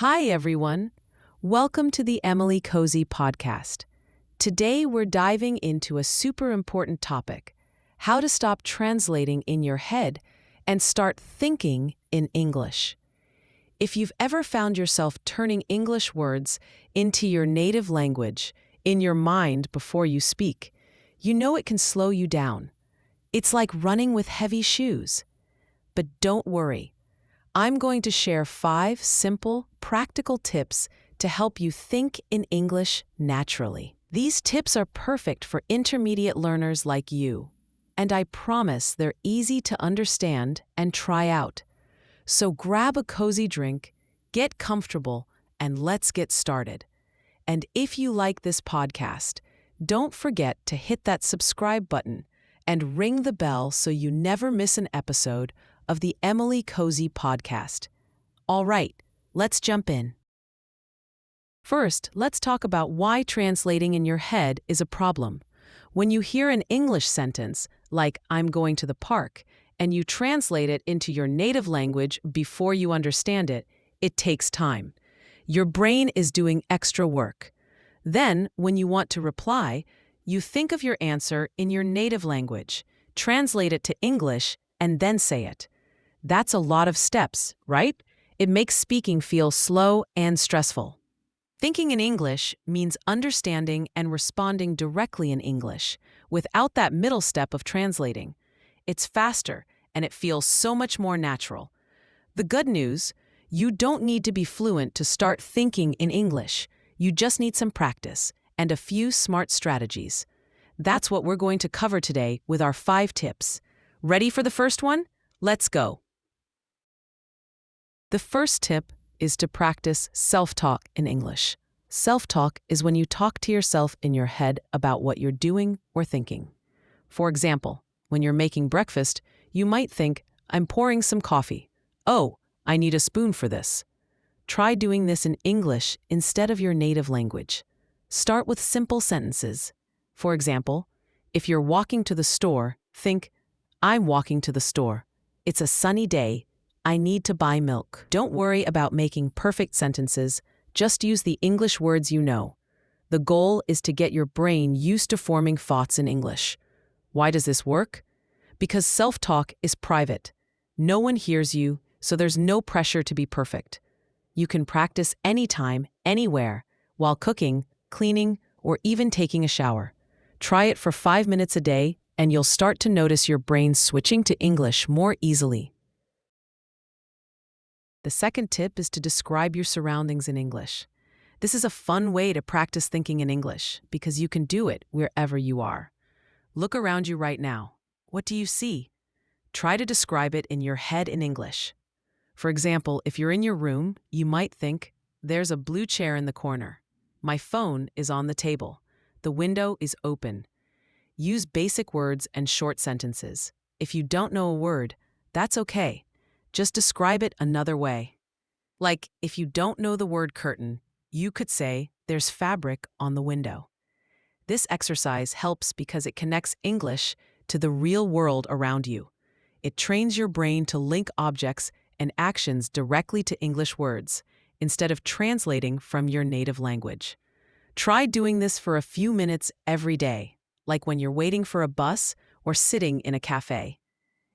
Hi, everyone. Welcome to the Emily Cozy podcast. Today, we're diving into a super important topic: how to stop translating in your head and start thinking in English. If you've ever found yourself turning English words into your native language in your mind before you speak, you know it can slow you down. It's like running with heavy shoes. But don't worry. I'm going to share 5 simple, practical tips to help you think in English naturally. These tips are perfect for intermediate learners like you, and I promise they're easy to understand and try out. So grab a cozy drink, get comfortable, and let's get started. And if you like this podcast, don't forget to hit that subscribe button and ring the bell so you never miss an episode of the Emily Cozy podcast. All right, let's jump in. First, let's talk about why translating in your head is a problem. When you hear an English sentence, like "I'm going to the park," and you translate it into your native language before you understand it, it takes time. Your brain is doing extra work. Then, when you want to reply, you think of your answer in your native language, translate it to English, and then say it. That's a lot of steps, right? It makes speaking feel slow and stressful. Thinking in English means understanding and responding directly in English, without that middle step of translating. It's faster, and it feels so much more natural. The good news: you don't need to be fluent to start thinking in English. You just need some practice and a few smart strategies. That's what we're going to cover today with our 5 tips. Ready for the first one? Let's go. The first tip is to practice self-talk in English. Self-talk is when you talk to yourself in your head about what you're doing or thinking. For example, when you're making breakfast, you might think, "I'm pouring some coffee. Oh, I need a spoon for this." Try doing this in English instead of your native language. Start with simple sentences. For example, if you're walking to the store, think, "I'm walking to the store. It's a sunny day. I need to buy milk." Don't worry about making perfect sentences. Just use the English words you know. The goal is to get your brain used to forming thoughts in English. Why does this work? Because self-talk is private. No one hears you, so there's no pressure to be perfect. You can practice anytime, anywhere, while cooking, cleaning, or even taking a shower. Try it for 5 minutes a day, and you'll start to notice your brain switching to English more easily. The second tip is to describe your surroundings in English. This is a fun way to practice thinking in English because you can do it wherever you are. Look around you right now. What do you see? Try to describe it in your head in English. For example, if you're in your room, you might think, "There's a blue chair in the corner. My phone is on the table. The window is open." Use basic words and short sentences. If you don't know a word, that's okay. Just describe it another way. Like, if you don't know the word curtain, you could say, "There's fabric on the window." This exercise helps because it connects English to the real world around you. It trains your brain to link objects and actions directly to English words, instead of translating from your native language. Try doing this for a few minutes every day, like when you're waiting for a bus or sitting in a cafe.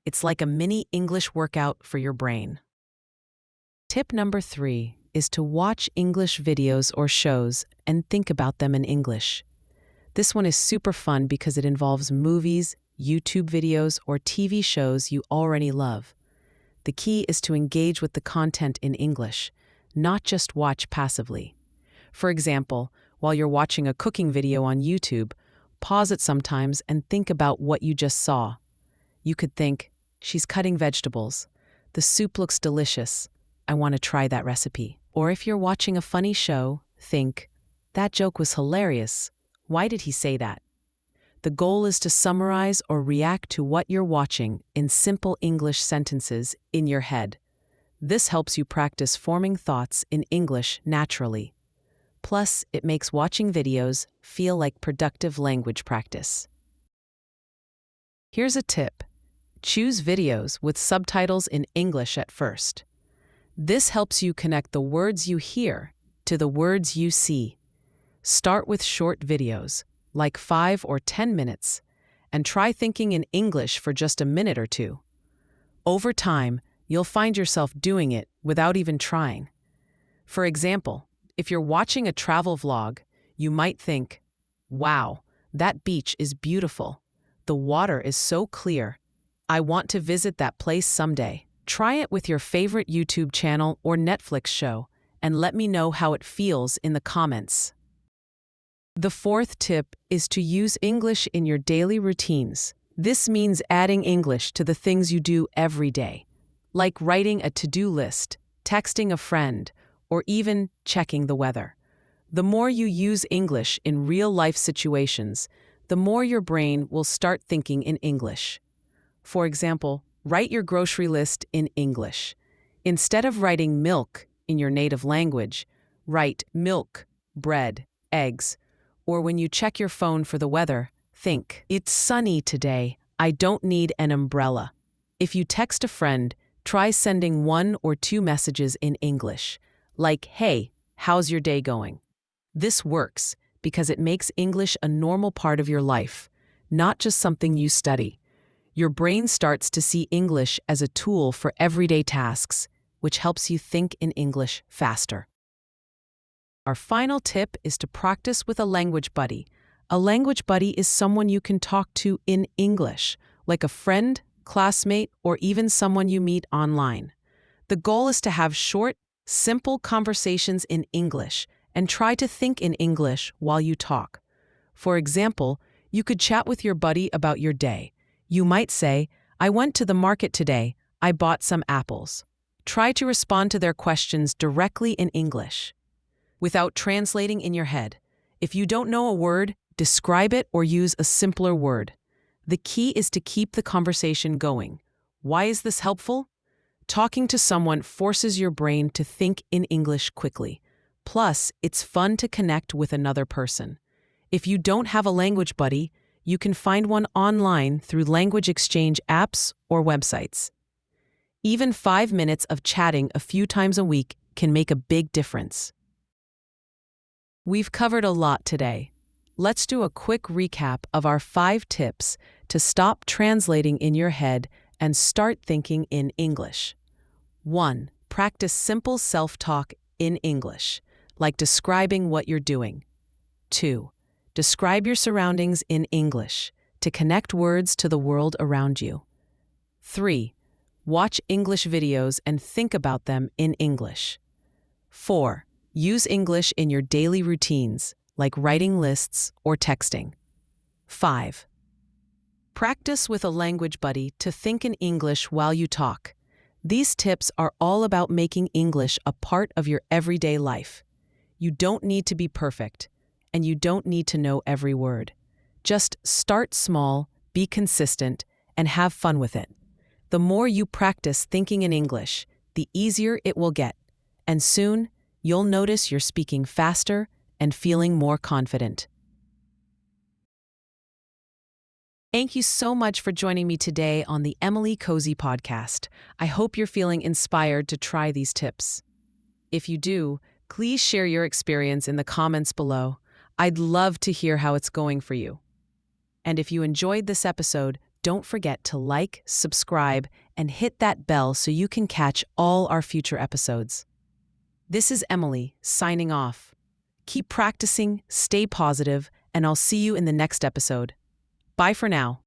It's like a mini English workout for your brain. Tip number 3 is to watch English videos or shows and think about them in English. This one is super fun because it involves movies, YouTube videos, or TV shows you already love. The key is to engage with the content in English, not just watch passively. For example, while you're watching a cooking video on YouTube, pause it sometimes and think about what you just saw. You could think, "She's cutting vegetables. The soup looks delicious. I want to try that recipe." Or if you're watching a funny show, think, "That joke was hilarious. Why did he say that?" The goal is to summarize or react to what you're watching in simple English sentences in your head. This helps you practice forming thoughts in English naturally. Plus, it makes watching videos feel like productive language practice. Here's a tip. Choose videos with subtitles in English at first. This helps you connect the words you hear to the words you see. Start with short videos, like 5 or 10 minutes, and try thinking in English for just a minute or two. Over time, you'll find yourself doing it without even trying. For example, if you're watching a travel vlog, you might think, "Wow, that beach is beautiful. The water is so clear. I want to visit that place someday." Try it with your favorite YouTube channel or Netflix show, and let me know how it feels in the comments. The fourth tip is to use English in your daily routines. This means adding English to the things you do every day, like writing a to-do list, texting a friend, or even checking the weather. The more you use English in real-life situations, the more your brain will start thinking in English. For example, write your grocery list in English. Instead of writing milk in your native language, write milk, bread, eggs. Or when you check your phone for the weather, think, "It's sunny today. I don't need an umbrella." If you text a friend, try sending 1 or 2 messages in English, like, "Hey, how's your day going?" This works because it makes English a normal part of your life, not just something you study. Your brain starts to see English as a tool for everyday tasks, which helps you think in English faster. Our final tip is to practice with a language buddy. A language buddy is someone you can talk to in English, like a friend, classmate, or even someone you meet online. The goal is to have short, simple conversations in English and try to think in English while you talk. For example, you could chat with your buddy about your day. You might say, "I went to the market today. I bought some apples." Try to respond to their questions directly in English, without translating in your head. If you don't know a word, describe it or use a simpler word. The key is to keep the conversation going. Why is this helpful? Talking to someone forces your brain to think in English quickly. Plus, it's fun to connect with another person. If you don't have a language buddy, you can find one online through language exchange apps or websites. Even 5 minutes of chatting a few times a week can make a big difference. We've covered a lot today. Let's do a quick recap of our 5 tips to stop translating in your head and start thinking in English. 1. Practice simple self-talk in English, like describing what you're doing. 2. Describe your surroundings in English to connect words to the world around you. 3. Watch English videos and think about them in English. 4. Use English in your daily routines, like writing lists or texting. 5. Practice with a language buddy to think in English while you talk. These tips are all about making English a part of your everyday life. You don't need to be perfect, and you don't need to know every word. Just start small, be consistent, and have fun with it. The more you practice thinking in English, the easier it will get, and soon you'll notice you're speaking faster and feeling more confident. Thank you so much for joining me today on the Emily Cozy podcast. I hope you're feeling inspired to try these tips. If you do, please share your experience in the comments below. I'd love to hear how it's going for you. And if you enjoyed this episode, don't forget to like, subscribe, and hit that bell so you can catch all our future episodes. This is Emily, signing off. Keep practicing, stay positive, and I'll see you in the next episode. Bye for now.